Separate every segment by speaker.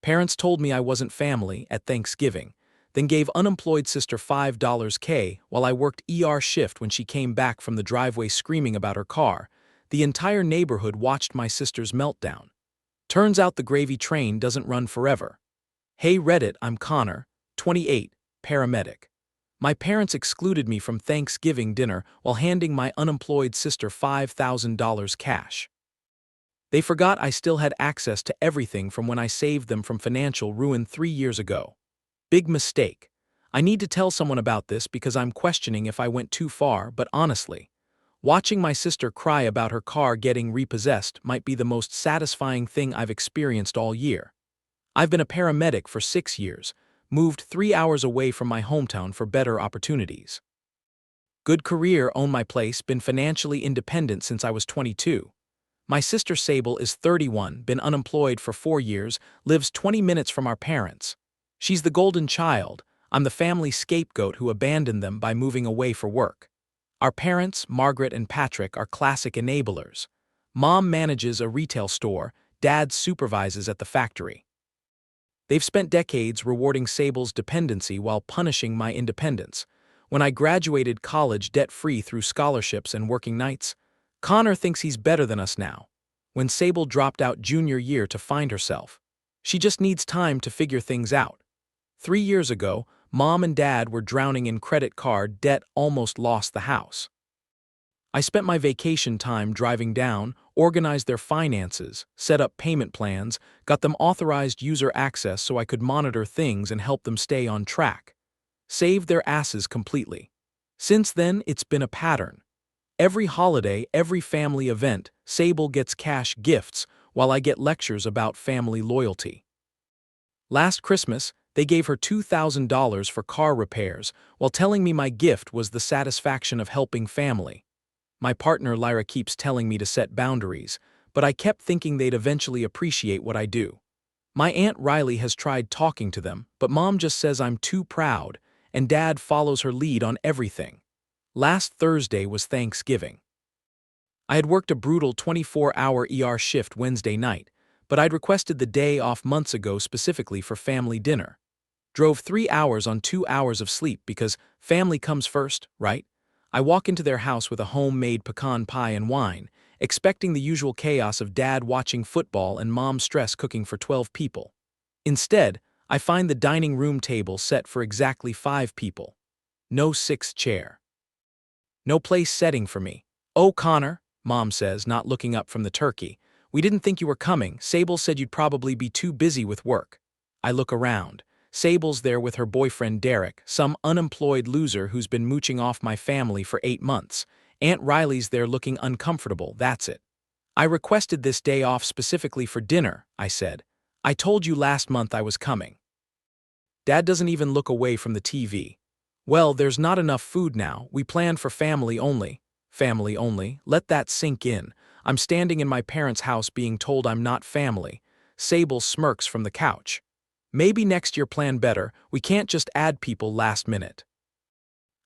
Speaker 1: Parents told me I wasn't family at Thanksgiving, then gave unemployed sister $5 while I worked ER shift when she came back from the driveway screaming about her car. The entire neighborhood watched my sister's meltdown. Turns out the gravy train doesn't run forever. Hey Reddit, I'm Connor, 28, paramedic. My parents excluded me from Thanksgiving dinner while handing my unemployed sister $5,000 cash. They forgot I still had access to everything from when I saved them from financial ruin 3 years ago. Big mistake. I need to tell someone about this because I'm questioning if I went too far, but honestly, watching my sister cry about her car getting repossessed might be the most satisfying thing I've experienced all year. I've been a paramedic for 6 years, moved 3 hours away from my hometown for better opportunities. Good career, own my place, been financially independent since I was 22. My sister Sable is 31, been unemployed for 4 years, lives 20 minutes from our parents. She's the golden child. I'm the family scapegoat who abandoned them by moving away for work. Our parents, Margaret and Patrick, are classic enablers. Mom manages a retail store, Dad supervises at the factory. They've spent decades rewarding Sable's dependency while punishing my independence. When I graduated college debt-free through scholarships and working nights, Connor thinks he's better than us now. When Sable dropped out junior year to find herself, she just needs time to figure things out. 3 years ago, Mom and Dad were drowning in credit card debt, almost lost the house. I spent my vacation time driving down, organized their finances, set up payment plans, got them authorized user access so I could monitor things and help them stay on track. Saved their asses completely. Since then, it's been a pattern. Every holiday, every family event, Sable gets cash gifts while I get lectures about family loyalty. Last Christmas, they gave her $2,000 for car repairs while telling me my gift was the satisfaction of helping family. My partner Lyra keeps telling me to set boundaries, but I kept thinking they'd eventually appreciate what I do. My Aunt Riley has tried talking to them, but Mom just says I'm too proud, and Dad follows her lead on everything. Last Thursday was Thanksgiving. I had worked a brutal 24-hour ER shift Wednesday night, but I'd requested the day off months ago specifically for family dinner. Drove 3 hours on 2 hours of sleep because family comes first, right? I walk into their house with a homemade pecan pie and wine, expecting the usual chaos of Dad watching football and Mom stress cooking for 12 people. Instead, I find the dining room table set for exactly 5 people. No 6th chair. No place setting for me. "Oh, Connor," Mom says, not looking up from the turkey. "We didn't think you were coming. Sable said you'd probably be too busy with work." I look around. Sable's there with her boyfriend Derek, some unemployed loser who's been mooching off my family for 8 months. Aunt Riley's there looking uncomfortable, that's it. "I requested this day off specifically for dinner," I said. "I told you last month I was coming." Dad doesn't even look away from the TV. "Well, there's not enough food now. We planned for family only." Family only? Let that sink in. I'm standing in my parents' house being told I'm not family. Sable smirks from the couch. "Maybe next year plan better. We can't just add people last minute."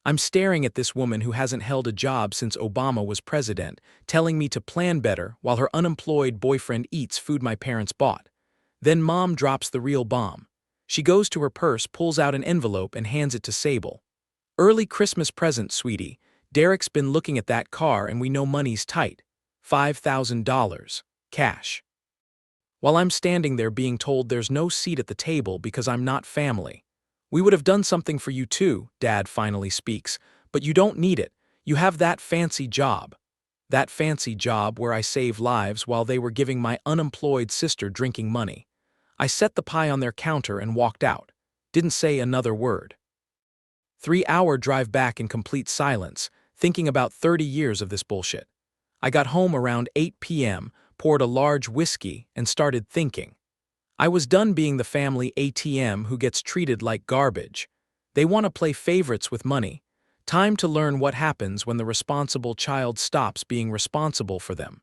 Speaker 1: I'm staring at this woman who hasn't held a job since Obama was president, telling me to plan better while her unemployed boyfriend eats food my parents bought. Then Mom drops the real bomb. She goes to her purse, pulls out an envelope, and hands it to Sable. "Early Christmas present, sweetie. Derek's been looking at that car and we know money's tight. $5,000. Cash." While I'm standing there being told there's no seat at the table because I'm not family. "We would have done something for you too," Dad finally speaks, "but you don't need it. You have that fancy job." That fancy job where I save lives while they were giving my unemployed sister drinking money. I set the pie on their counter and walked out. Didn't say another word. 3-hour drive back in complete silence, thinking about 30 years of this bullshit. I got home around 8 p.m., poured a large whiskey, and started thinking. I was done being the family ATM who gets treated like garbage. They want to play favorites with money. Time to learn what happens when the responsible child stops being responsible for them.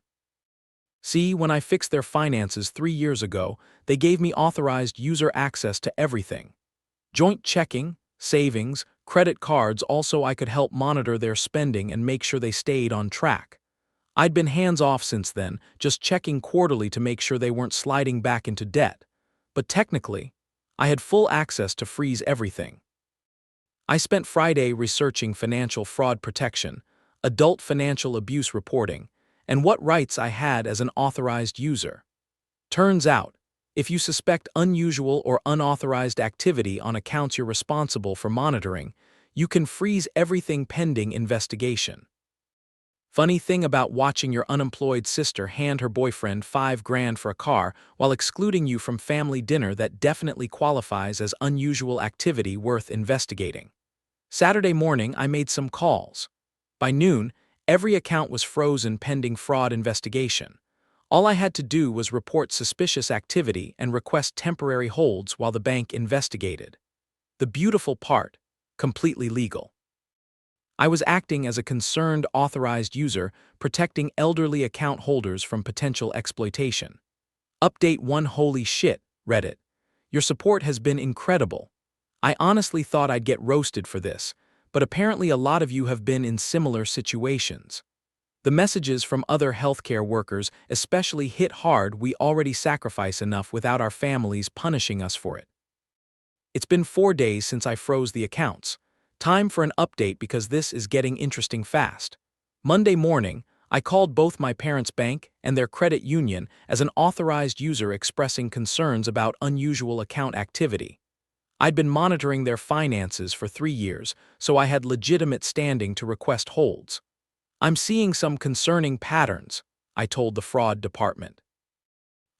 Speaker 1: See, when I fixed their finances 3 years ago, they gave me authorized user access to everything. Joint checking, savings, credit cards, also I could help monitor their spending and make sure they stayed on track. I'd been hands-off since then, just checking quarterly to make sure they weren't sliding back into debt. but technically, I had full access to freeze everything. I spent Friday researching financial fraud protection, adult financial abuse reporting, and what rights I had as an authorized user. Turns out, if you suspect unusual or unauthorized activity on accounts you're responsible for monitoring, you can freeze everything pending investigation. Funny thing about watching your unemployed sister hand her boyfriend $5,000 for a car while excluding you from family dinner that definitely qualifies as unusual activity worth investigating. Saturday morning, I made some calls. By noon, every account was frozen pending fraud investigation. All I had to do was report suspicious activity and request temporary holds while the bank investigated. The beautiful part, completely legal. I was acting as a concerned authorized user, protecting elderly account holders from potential exploitation. Update 1. Holy shit, Reddit. Your support has been incredible. I honestly thought I'd get roasted for this, but apparently a lot of you have been in similar situations. The messages from other healthcare workers especially hit hard. We already sacrifice enough without our families punishing us for it. It's been 4 days since I froze the accounts. Time for an update because this is getting interesting fast. Monday morning, I called both my parents' bank and their credit union as an authorized user expressing concerns about unusual account activity. I'd been monitoring their finances for 3 years, so I had legitimate standing to request holds. I'm seeing some concerning patterns, I told the fraud department.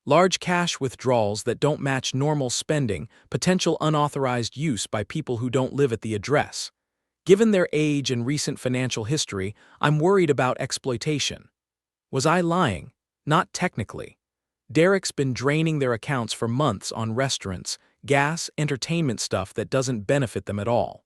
Speaker 1: Large cash withdrawals that don't match normal spending, potential unauthorized use by people who don't live at the address. Given their age and recent financial history, I'm worried about exploitation. Was I lying? Not technically. Derek's been draining their accounts for months on restaurants, gas, entertainment stuff that doesn't benefit them at all.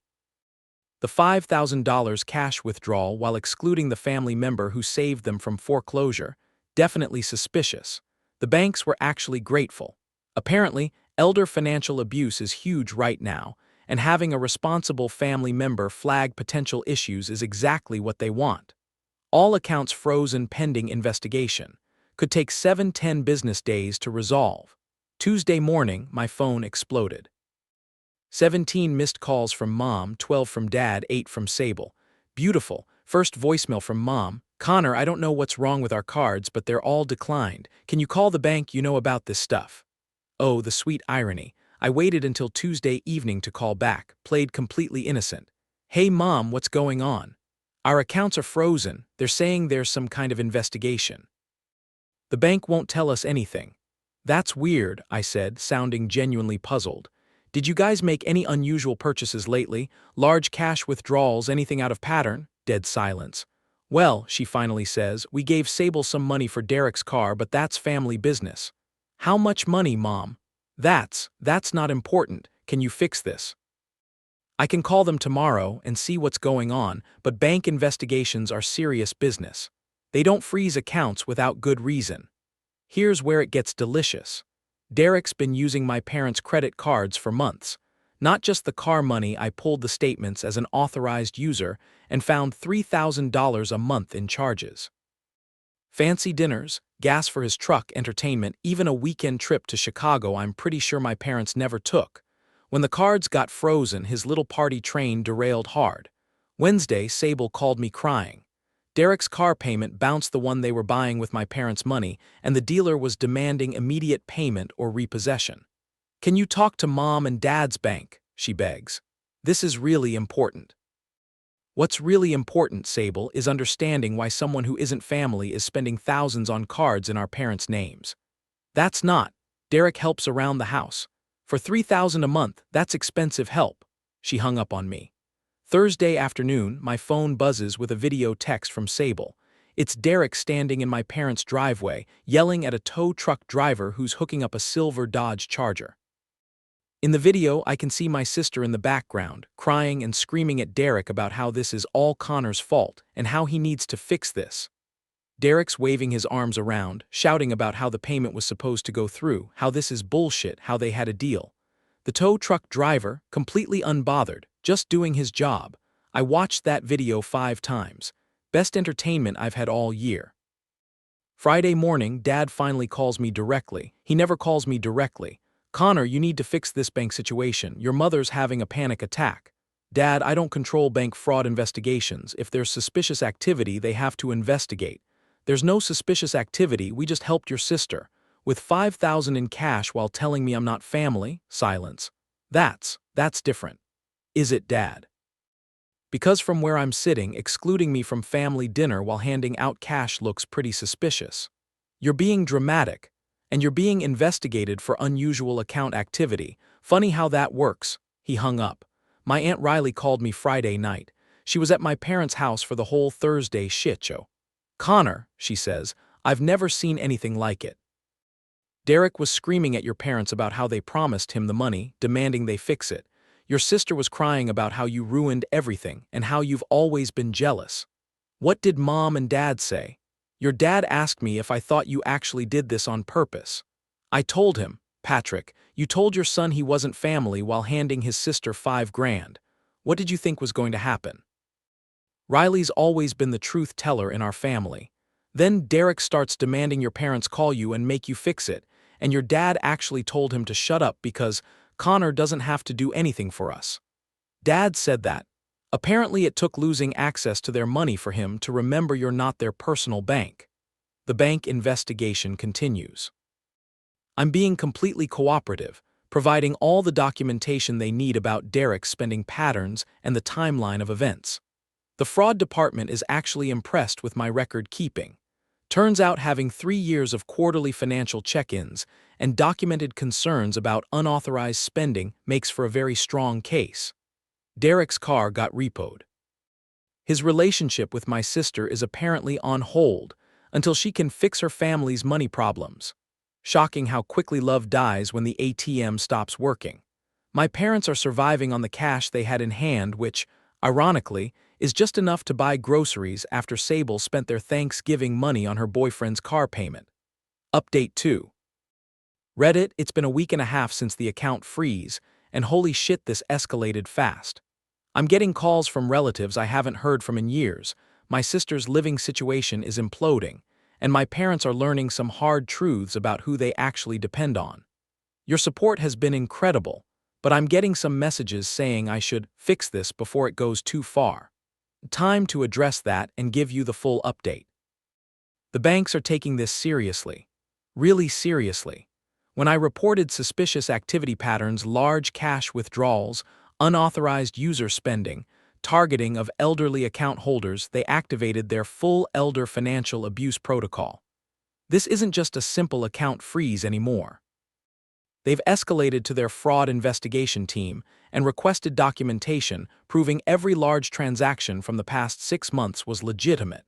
Speaker 1: The $5,000 cash withdrawal while excluding the family member who saved them from foreclosure, definitely suspicious. The banks were actually grateful. Apparently, elder financial abuse is huge right now, and having a responsible family member flag potential issues is exactly what they want. All accounts frozen pending investigation. Could take 7-10 business days to resolve. Tuesday morning, my phone exploded. 17 missed calls from Mom, 12 from Dad, 8 from Sable. Beautiful. First voicemail from Mom. Connor, I don't know what's wrong with our cards, but they're all declined. Can you call the bank? You know about this stuff. Oh, the sweet irony. I waited until Tuesday evening to call back, played completely innocent. Hey Mom, what's going on? Our accounts are frozen. They're saying there's some kind of investigation. The bank won't tell us anything. That's weird, I said, sounding genuinely puzzled. Did you guys make any unusual purchases lately? Large cash withdrawals, anything out of pattern? Dead silence. Well, she finally says, we gave Sable some money for Derek's car, but that's family business. How much money, Mom? That's not important. Can you fix this? I can call them tomorrow and see what's going on, but bank investigations are serious business. They don't freeze accounts without good reason. Here's where it gets delicious. Derek's been using my parents' credit cards for months. Not just the car money, I pulled the statements as an authorized user and found $3,000 a month in charges. Fancy dinners, gas for his truck, entertainment, even a weekend trip to Chicago I'm pretty sure my parents never took. When the cards got frozen, his little party train derailed hard. Wednesday, Sable called me crying. Derek's car payment bounced the one they were buying with my parents' money, and the dealer was demanding immediate payment or repossession. Can you talk to Mom and Dad's bank? She begs. This is really important. What's really important, Sable, is understanding why someone who isn't family is spending thousands on cards in our parents' names. That's not. Derek helps around the house. For $3,000 a month, that's expensive help. She hung up on me. Thursday afternoon, my phone buzzes with a video text from Sable. It's Derek standing in my parents' driveway, yelling at a tow truck driver who's hooking up a silver Dodge Charger. In the video, I can see my sister in the background, crying and screaming at Derek about how this is all Connor's fault and how he needs to fix this. Derek's waving his arms around, shouting about how the payment was supposed to go through, how this is bullshit, how they had a deal. The tow truck driver, completely unbothered, just doing his job. I watched that video 5 times. Best entertainment I've had all year. Friday morning, Dad finally calls me directly. He never calls me directly. Connor, you need to fix this bank situation. Your mother's having a panic attack. Dad, I don't control bank fraud investigations. If there's suspicious activity, they have to investigate. There's no suspicious activity, we just helped your sister. With $5,000 in cash while telling me I'm not family? Silence. That's different. Is it, Dad? Because from where I'm sitting, excluding me from family dinner while handing out cash looks pretty suspicious. You're being dramatic, and you're being investigated for unusual account activity. Funny how that works. He hung up. My Aunt Riley called me Friday night. She was at my parents' house for the whole Thursday shit show. Connor, she says, I've never seen anything like it. Derek was screaming at your parents about how they promised him the money, demanding they fix it. Your sister was crying about how you ruined everything and how you've always been jealous. What did Mom and Dad say? Your dad asked me if I thought you actually did this on purpose. I told him, Patrick, you told your son he wasn't family while handing his sister $5,000. What did you think was going to happen? Riley's always been the truth teller in our family. Then Derek starts demanding your parents call you and make you fix it, and your dad actually told him to shut up because Connor doesn't have to do anything for us. Dad said that. Apparently it took losing access to their money for him to remember you're not their personal bank. The bank investigation continues. I'm being completely cooperative, providing all the documentation they need about Derek's spending patterns and the timeline of events. The fraud department is actually impressed with my record keeping. Turns out having 3 years of quarterly financial check-ins and documented concerns about unauthorized spending makes for a very strong case. Derek's car got repoed. His relationship with my sister is apparently on hold until she can fix her family's money problems. Shocking how quickly love dies when the ATM stops working. My parents are surviving on the cash they had in hand, which, ironically, is just enough to buy groceries after Sable spent their Thanksgiving money on her boyfriend's car payment. Update 2. Reddit, it's been a week and a half since the account freeze, and holy shit this escalated fast. I'm getting calls from relatives I haven't heard from in years, my sister's living situation is imploding, and my parents are learning some hard truths about who they actually depend on. Your support has been incredible, but I'm getting some messages saying I should fix this before it goes too far. Time to address that and give you the full update. The banks are taking this seriously. Really seriously. When I reported suspicious activity patterns, large cash withdrawals, unauthorized user spending, targeting of elderly account holders, they activated their full elder financial abuse protocol. This isn't just a simple account freeze anymore. They've escalated to their fraud investigation team and requested documentation proving every large transaction from the past 6 months was legitimate.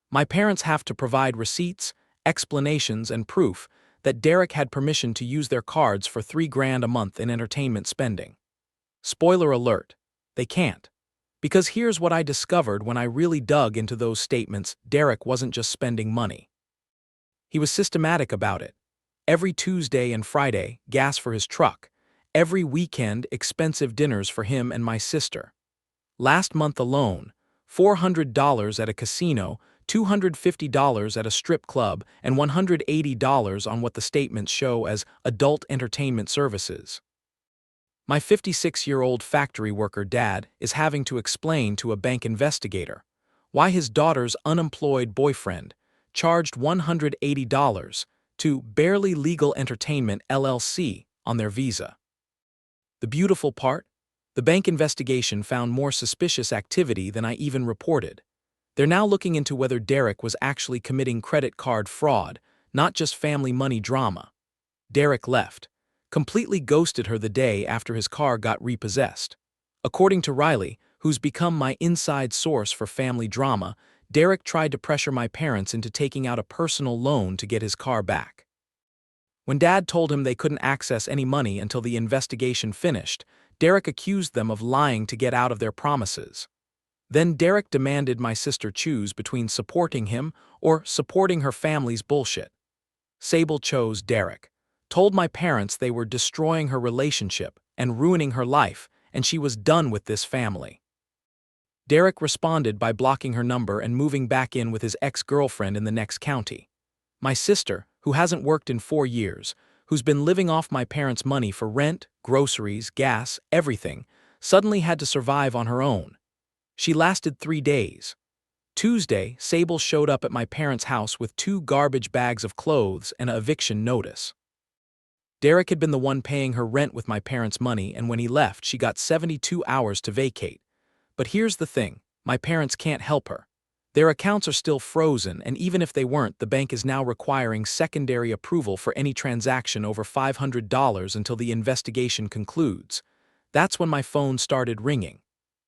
Speaker 1: My parents have to provide receipts, explanations, and proof that Derek had permission to use their cards for $3,000 a month in entertainment spending. Spoiler alert, they can't. Because here's what I discovered when I really dug into those statements: Derek wasn't just spending money. He was systematic about it. Every Tuesday and Friday, gas for his truck. Every weekend, expensive dinners for him and my sister. Last month alone, $400 at a casino, $250 at a strip club, and $180 on what the statements show as adult entertainment services. My 56-year-old factory worker dad is having to explain to a bank investigator why his daughter's unemployed boyfriend charged $180 to Barely Legal Entertainment LLC on their visa. The beautiful part? The bank investigation found more suspicious activity than I even reported. They're now looking into whether Derek was actually committing credit card fraud, not just family money drama. Derek left, completely ghosted her the day after his car got repossessed. According to Riley, who's become my inside source for family drama, Derek tried to pressure my parents into taking out a personal loan to get his car back. When Dad told him they couldn't access any money until the investigation finished, Derek accused them of lying to get out of their promises. Then Derek demanded my sister choose between supporting him or supporting her family's bullshit. Sable chose Derek, told my parents they were destroying her relationship and ruining her life, and she was done with this family. Derek responded by blocking her number and moving back in with his ex-girlfriend in the next county. My sister, who hasn't worked in 4 years, who's been living off my parents' money for rent, groceries, gas, everything, suddenly had to survive on her own. She lasted 3 days. Tuesday, Sable showed up at my parents' house with 2 garbage bags of clothes and an eviction notice. Derek had been the one paying her rent with my parents' money, and when he left, she got 72 hours to vacate. But here's the thing, my parents can't help her. Their accounts are still frozen, and even if they weren't, the bank is now requiring secondary approval for any transaction over $500 until the investigation concludes. That's when my phone started ringing.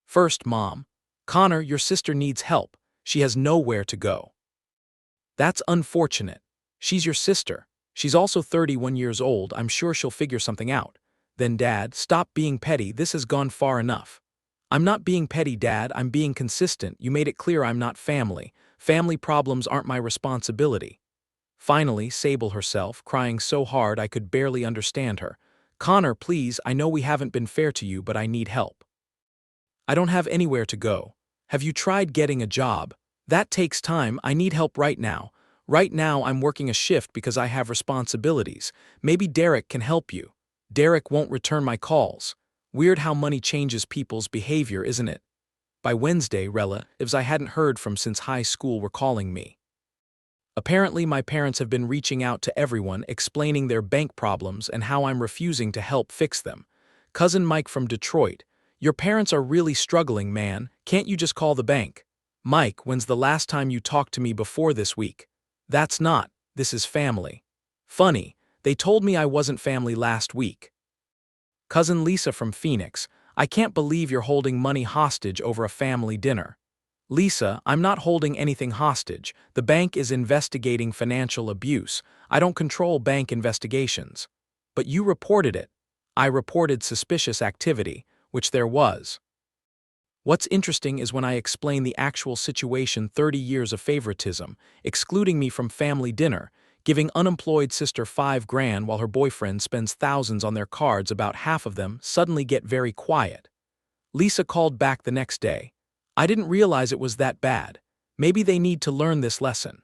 Speaker 1: First, Mom. Connor, your sister needs help. She has nowhere to go. That's unfortunate. She's your sister. She's also 31 years old. I'm sure she'll figure something out. Then Dad, stop being petty. This has gone far enough. I'm not being petty, Dad. I'm being consistent. You made it clear I'm not family. Family problems aren't my responsibility. Finally, Sable herself, crying so hard I could barely understand her. Connor, please, I know we haven't been fair to you, but I need help. I don't have anywhere to go. Have you tried getting a job? That takes time. I need help right now. Right now I'm working a shift because I have responsibilities. Maybe Derek can help you. Derek won't return my calls. Weird how money changes people's behavior, isn't it? By Wednesday, relatives I hadn't heard from since high school were calling me. Apparently my parents have been reaching out to everyone, explaining their bank problems and how I'm refusing to help fix them. Cousin Mike from Detroit. Your parents are really struggling, man. Can't you just call the bank? Mike, when's the last time you talked to me before this week? That's not. This is family. Funny, they told me I wasn't family last week. Cousin Lisa from Phoenix. I can't believe you're holding money hostage over a family dinner. Lisa, I'm not holding anything hostage. The bank is investigating financial abuse. I don't control bank investigations. But you reported it. I reported suspicious activity, which there was. What's interesting is when I explain the actual situation, 30 years of favoritism, excluding me from family dinner, giving unemployed sister $5,000 while her boyfriend spends thousands on their cards, about half of them suddenly get very quiet. Lisa called back the next day. I didn't realize it was that bad. Maybe they need to learn this lesson.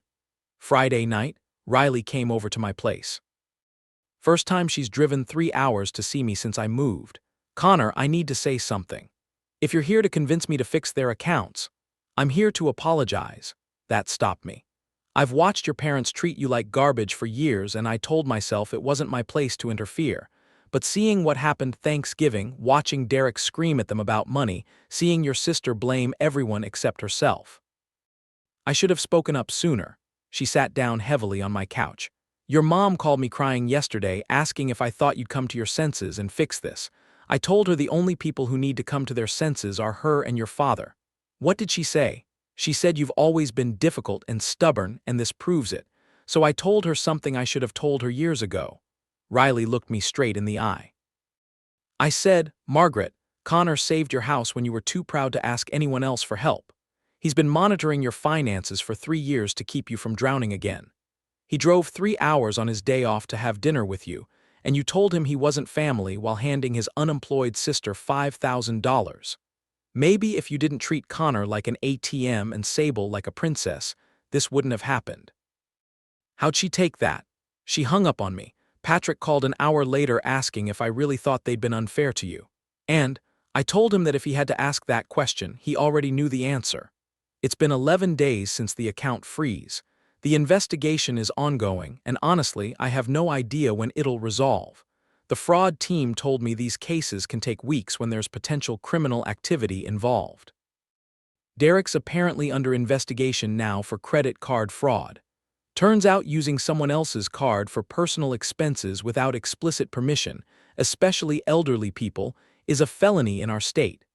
Speaker 1: Friday night, Riley came over to my place. First time she's driven 3 hours to see me since I moved. Connor, I need to say something. If you're here to convince me to fix their accounts, I'm here to apologize. That stopped me. I've watched your parents treat you like garbage for years, and I told myself it wasn't my place to interfere. But seeing what happened Thanksgiving, watching Derek scream at them about money, seeing your sister blame everyone except herself. I should have spoken up sooner. She sat down heavily on my couch. Your mom called me crying yesterday, asking if I thought you'd come to your senses and fix this. I told her the only people who need to come to their senses are her and your father. What did she say? She said you've always been difficult and stubborn, and this proves it. So I told her something I should have told her years ago. Riley looked me straight in the eye. I said, Margaret, Connor saved your house when you were too proud to ask anyone else for help. He's been monitoring your finances for 3 years to keep you from drowning again. He drove 3 hours on his day off to have dinner with you, and you told him he wasn't family while handing his unemployed sister $5,000. Maybe if you didn't treat Connor like an ATM and Sable like a princess, this wouldn't have happened. How'd she take that? She hung up on me. Patrick called an hour later asking if I really thought they'd been unfair to you. And I told him that if he had to ask that question, he already knew the answer. It's been 11 days since the account freeze. The investigation is ongoing, and honestly, I have no idea when it'll resolve. The fraud team told me these cases can take weeks when there's potential criminal activity involved. Derek's apparently under investigation now for credit card fraud. Turns out using someone else's card for personal expenses without explicit permission, especially elderly people, is a felony in our state.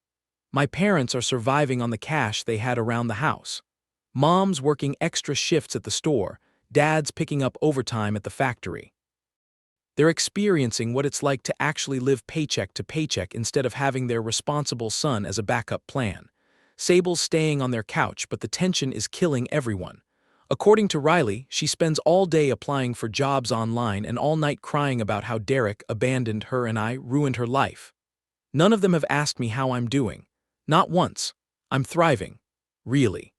Speaker 1: My parents are surviving on the cash they had around the house. Mom's working extra shifts at the store, Dad's picking up overtime at the factory. They're experiencing what it's like to actually live paycheck to paycheck instead of having their responsible son as a backup plan. Sable's staying on their couch, but the tension is killing everyone. According to Riley, she spends all day applying for jobs online and all night crying about how Derek abandoned her and I ruined her life. None of them have asked me how I'm doing. Not once. I'm thriving. Really.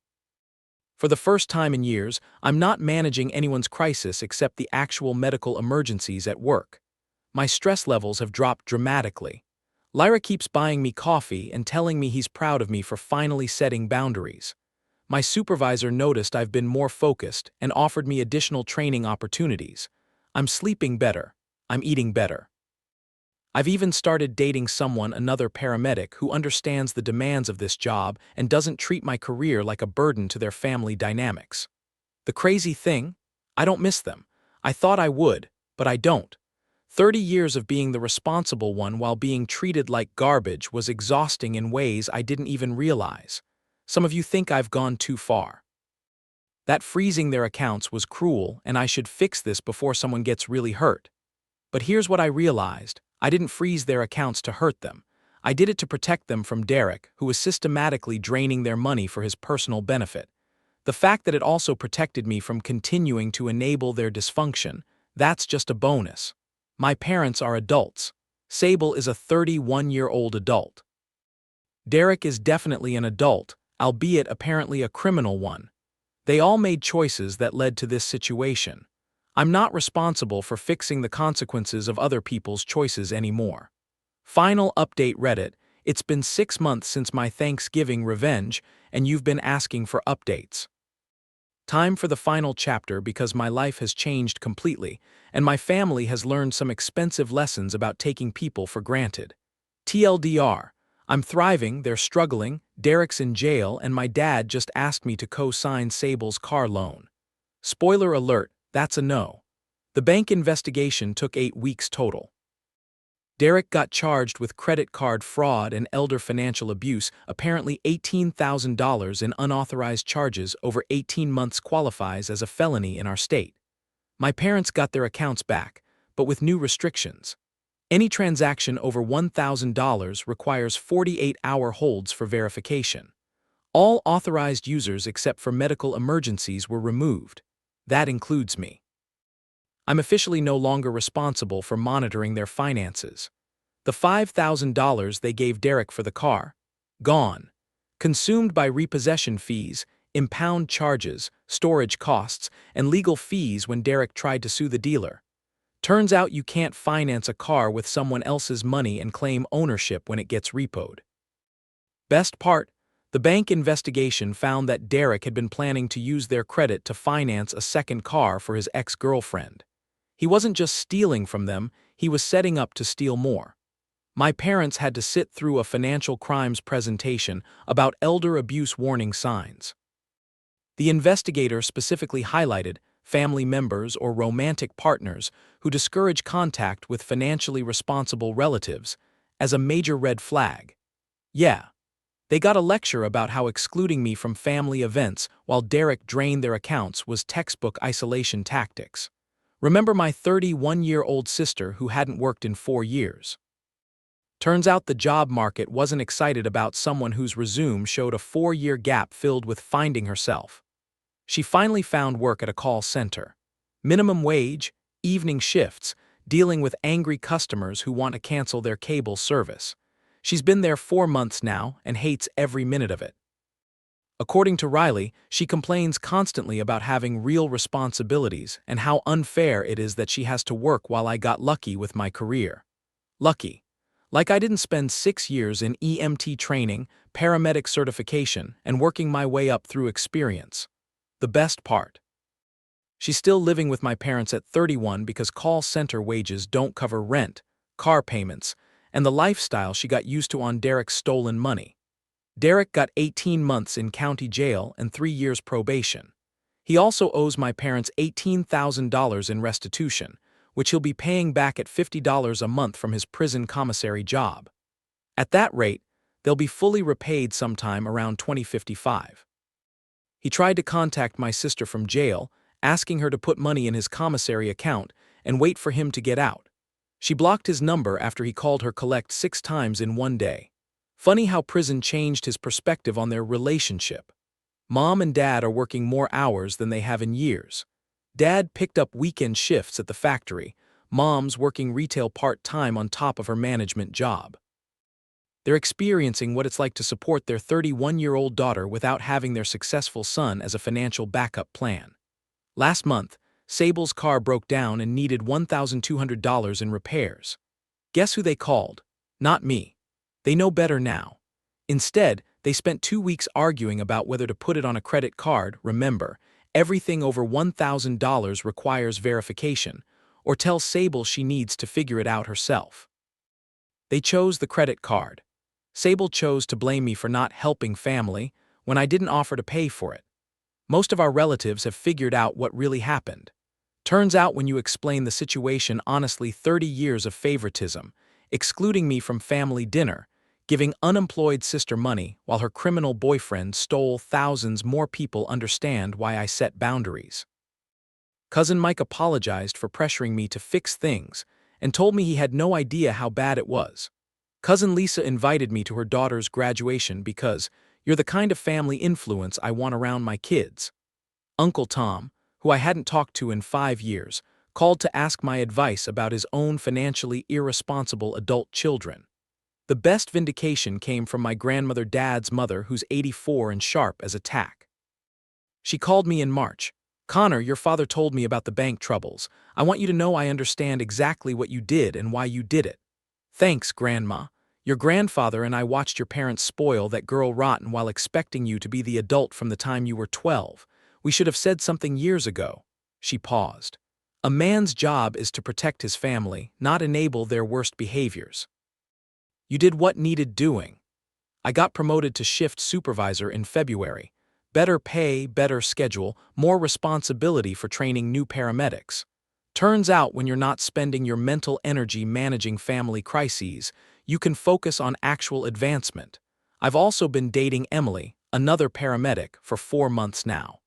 Speaker 1: For the first time in years, I'm not managing anyone's crisis except the actual medical emergencies at work. My stress levels have dropped dramatically. Lyra keeps buying me coffee and telling me he's proud of me for finally setting boundaries. My supervisor noticed I've been more focused and offered me additional training opportunities. I'm sleeping better. I'm eating better. I've even started dating another paramedic who understands the demands of this job and doesn't treat my career like a burden to their family dynamics. The crazy thing? I don't miss them. I thought I would, but I don't. 30 years of being the responsible one while being treated like garbage was exhausting in ways I didn't even realize. Some of you think I've gone too far. That freezing their accounts was cruel, and I should fix this before someone gets really hurt. But here's what I realized. I didn't freeze their accounts to hurt them. I did it to protect them from Derek, who was systematically draining their money for his personal benefit. The fact that it also protected me from continuing to enable their dysfunction, that's just a bonus. My parents are adults. Sable is a 31-year-old adult. Derek is definitely an adult, albeit apparently a criminal one. They all made choices that led to this situation. I'm not responsible for fixing the consequences of other people's choices anymore. Final update Reddit, it's been 6 months since my Thanksgiving revenge, and you've been asking for updates. Time for the final chapter because my life has changed completely, and my family has learned some expensive lessons about taking people for granted. TLDR, I'm thriving, they're struggling, Derek's in jail, and my dad just asked me to co-sign Sable's car loan. Spoiler alert, that's a no. The bank investigation took 8 weeks total. Derek got charged with credit card fraud and elder financial abuse. Apparently $18,000 in unauthorized charges over 18 months qualifies as a felony in our state. My parents got their accounts back, but with new restrictions. Any transaction over $1,000 requires 48-hour holds for verification. All authorized users except for medical emergencies were removed. That includes me. I'm officially no longer responsible for monitoring their finances. The $5,000 they gave Derek for the car? Gone. Consumed by repossession fees, impound charges, storage costs, and legal fees when Derek tried to sue the dealer. Turns out you can't finance a car with someone else's money and claim ownership when it gets repoed. Best part? The bank investigation found that Derek had been planning to use their credit to finance a second car for his ex-girlfriend. He wasn't just stealing from them, he was setting up to steal more. My parents had to sit through a financial crimes presentation about elder abuse warning signs. The investigator specifically highlighted family members or romantic partners who discourage contact with financially responsible relatives as a major red flag. Yeah. They got a lecture about how excluding me from family events while Derek drained their accounts was textbook isolation tactics. Remember my 31-year-old sister who hadn't worked in 4 years? Turns out the job market wasn't excited about someone whose resume showed a 4-year gap filled with finding herself. She finally found work at a call center. Minimum wage, evening shifts, dealing with angry customers who want to cancel their cable service. She's been there 4 months now and hates every minute of it. According to Riley, she complains constantly about having real responsibilities and how unfair it is that she has to work while I got lucky with my career. Lucky. Like I didn't spend 6 years in EMT training, paramedic certification, and working my way up through experience. The best part. She's still living with my parents at 31 because call center wages don't cover rent, car payments, and the lifestyle she got used to on Derek's stolen money. Derek got 18 months in county jail and 3 years probation. He also owes my parents $18,000 in restitution, which he'll be paying back at $50 a month from his prison commissary job. At that rate, they'll be fully repaid sometime around 2055. He tried to contact my sister from jail, asking her to put money in his commissary account and wait for him to get out. She blocked his number after he called her collect 6 times in 1 day. Funny how prison changed his perspective on their relationship. Mom and Dad are working more hours than they have in years. Dad picked up weekend shifts at the factory. Mom's working retail part-time on top of her management job. They're experiencing what it's like to support their 31-year-old daughter without having their successful son as a financial backup plan. Last month, Sable's car broke down and needed $1,200 in repairs. Guess who they called? Not me. They know better now. Instead, they spent 2 weeks arguing about whether to put it on a credit card, remember, everything over $1,000 requires verification, or tell Sable she needs to figure it out herself. They chose the credit card. Sable chose to blame me for not helping family when I didn't offer to pay for it. Most of our relatives have figured out what really happened. Turns out when you explain the situation honestly, 30 years of favoritism, excluding me from family dinner, giving unemployed sister money while her criminal boyfriend stole thousands more people understand why I set boundaries. Cousin Mike apologized for pressuring me to fix things and told me he had no idea how bad it was. Cousin Lisa invited me to her daughter's graduation because you're the kind of family influence I want around my kids. Uncle Tom, who I hadn't talked to in 5 years, called to ask my advice about his own financially irresponsible adult children. The best vindication came from my grandmother Dad's mother, who's 84 and sharp as a tack. She called me in March. "Connor, your father told me about the bank troubles. I want you to know I understand exactly what you did and why you did it." "Thanks, Grandma. Your grandfather and I watched your parents spoil that girl rotten while expecting you to be the adult from the time you were 12. We should have said something years ago." She paused. "A man's job is to protect his family, not enable their worst behaviors." "You did what needed doing." "I got promoted to shift supervisor in February. Better pay, better schedule, more responsibility for training new paramedics. Turns out when you're not spending your mental energy managing family crises, you can focus on actual advancement. I've also been dating Emily, another paramedic, for 4 months now.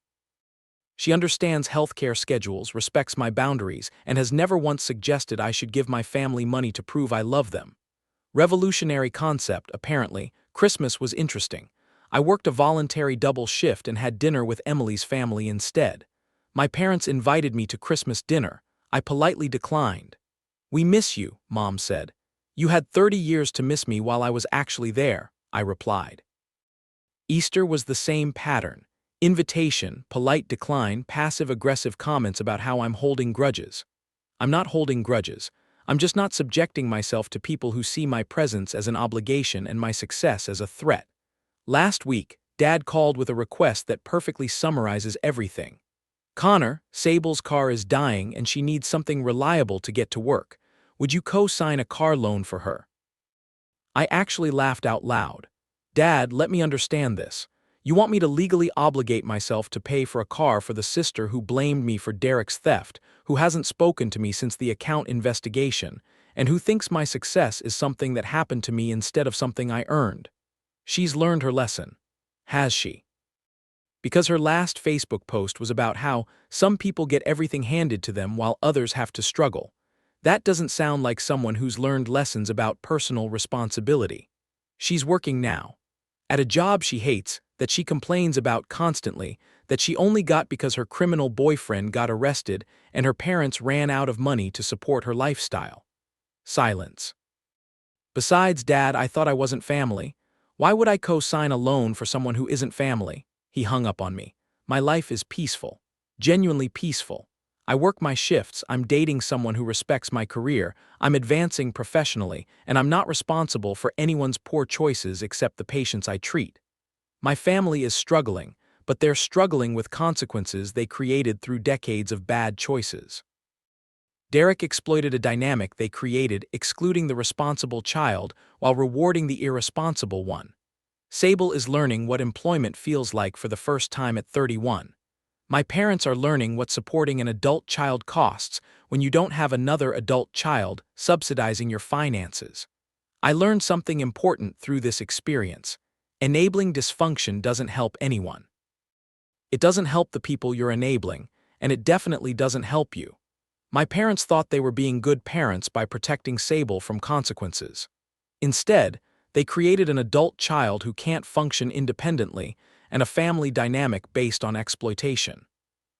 Speaker 1: She understands healthcare schedules, respects my boundaries, and has never once suggested I should give my family money to prove I love them. Revolutionary concept, apparently. Christmas was interesting. I worked a voluntary double shift and had dinner with Emily's family instead. My parents invited me to Christmas dinner. I politely declined. "We miss you," Mom said. "You had 30 years to miss me while I was actually there," I replied. Easter was the same pattern. Invitation, polite decline, passive-aggressive comments about how I'm holding grudges. I'm not holding grudges. I'm just not subjecting myself to people who see my presence as an obligation and my success as a threat. Last week, Dad called with a request that perfectly summarizes everything. "Connor, Sable's car is dying and she needs something reliable to get to work. Would you co-sign a car loan for her?" I actually laughed out loud. "Dad, let me understand this. You want me to legally obligate myself to pay for a car for the sister who blamed me for Derek's theft, who hasn't spoken to me since the account investigation, and who thinks my success is something that happened to me instead of something I earned? She's learned her lesson. Has she? Because her last Facebook post was about how some people get everything handed to them while others have to struggle. That doesn't sound like someone who's learned lessons about personal responsibility. She's working now. At a job she hates, that she complains about constantly, that she only got because her criminal boyfriend got arrested and her parents ran out of money to support her lifestyle." Silence. "Besides, Dad, I thought I wasn't family. Why would I co-sign a loan for someone who isn't family?" He hung up on me. "My life is peaceful. Genuinely peaceful. I work my shifts, I'm dating someone who respects my career, I'm advancing professionally, and I'm not responsible for anyone's poor choices except the patients I treat. My family is struggling, but they're struggling with consequences they created through decades of bad choices." Derek exploited a dynamic they created, excluding the responsible child while rewarding the irresponsible one. Sable is learning what employment feels like for the first time at 31. My parents are learning what supporting an adult child costs when you don't have another adult child subsidizing your finances. I learned something important through this experience. Enabling dysfunction doesn't help anyone. It doesn't help the people you're enabling, and it definitely doesn't help you. My parents thought they were being good parents by protecting Sable from consequences. Instead, they created an adult child who can't function independently and a family dynamic based on exploitation.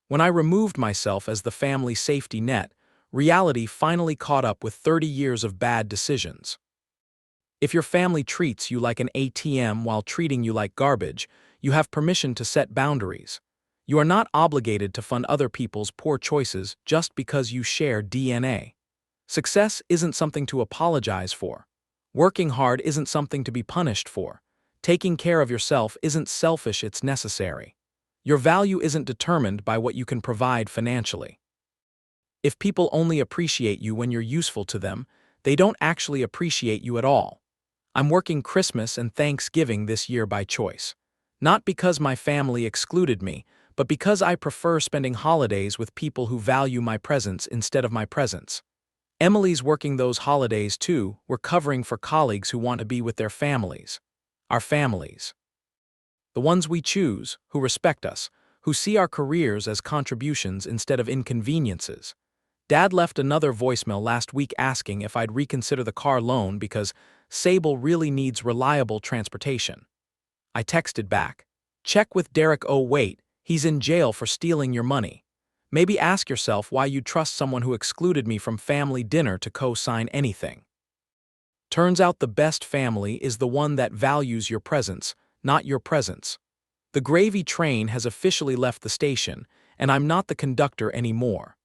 Speaker 1: When I removed myself as the family safety net, reality finally caught up with 30 years of bad decisions. If your family treats you like an ATM while treating you like garbage, you have permission to set boundaries. You are not obligated to fund other people's poor choices just because you share DNA. Success isn't something to apologize for. Working hard isn't something to be punished for. Taking care of yourself isn't selfish, it's necessary. Your value isn't determined by what you can provide financially. If people only appreciate you when you're useful to them, they don't actually appreciate you at all. I'm working Christmas and Thanksgiving this year by choice. Not because my family excluded me, but because I prefer spending holidays with people who value my presence instead of my presence. Emily's working those holidays too. We're covering for colleagues who want to be with their families. Our families. The ones we choose, who respect us, who see our careers as contributions instead of inconveniences. Dad left another voicemail last week asking if I'd reconsider the car loan because Sable really needs reliable transportation. I texted back, "Check with Derek. Oh wait, he's in jail for stealing your money. Maybe ask yourself why you trust someone who excluded me from family dinner to co-sign anything." Turns out the best family is the one that values your presence, not your presence. The gravy train has officially left the station, and I'm not the conductor anymore.